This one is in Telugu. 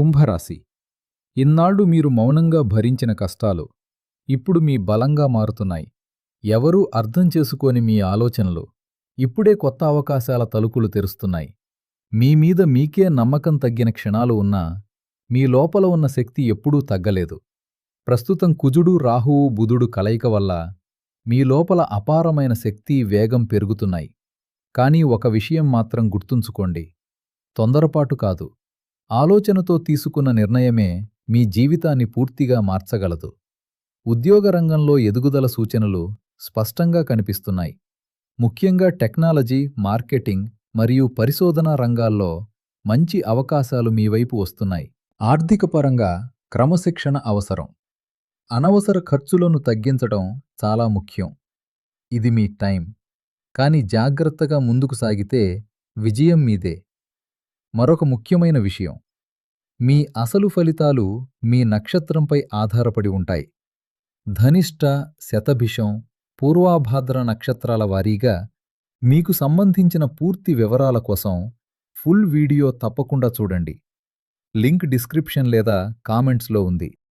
కుంభరాశి. ఇన్నాళ్లు మీరు మౌనంగా భరించిన కష్టాలు ఇప్పుడు మీ బలంగా మారుతున్నాయి. ఎవరూ అర్థం చేసుకోని మీ ఆలోచనలు ఇప్పుడే కొత్త అవకాశాల తలుపులు తెరుస్తున్నాయి. మీ మీద మీకే నమ్మకం తగ్గిన క్షణాలు ఉన్నా మీ లోపల ఉన్న శక్తి ఎప్పుడూ తగ్గలేదు. ప్రస్తుతం కుజుడు, రాహువు, బుధుడు కలయిక వల్ల మీ లోపల అపారమైన శక్తి, వేగం పెరుగుతున్నాయి. కానీ ఒక విషయం మాత్రం గుర్తుంచుకోండి. తొందరపాటు కాదు, ఆలోచనతో తీసుకున్న నిర్ణయమే మీ జీవితాన్ని పూర్తిగా మార్చగలదు. ఉద్యోగ రంగంలో ఎదుగుదల సూచనలు స్పష్టంగా కనిపిస్తున్నాయి. ముఖ్యంగా టెక్నాలజీ, మార్కెటింగ్ మరియు పరిశోధనా రంగాల్లో మంచి అవకాశాలు మీ వైపు వస్తున్నాయి. ఆర్థికపరంగా క్రమశిక్షణ అవసరం. అనవసర ఖర్చులను తగ్గించడం చాలా ముఖ్యం. ఇది మీ టైం. కానీ జాగ్రత్తగా ముందుకు సాగితే విజయం మీదే. మరొక ముఖ్యమైన విషయం, మీ అసలు ఫలితాలు మీ నక్షత్రంపై ఆధారపడి ఉంటాయి. ధనిష్ట, శతభిషం, పూర్వాభాద్ర నక్షత్రాల వారీగా మీకు సంబంధించిన పూర్తి వివరాల కోసం ఫుల్ వీడియో తప్పకుండా చూడండి. లింక్ డిస్క్రిప్షన్ లేదా కామెంట్స్లో ఉంది.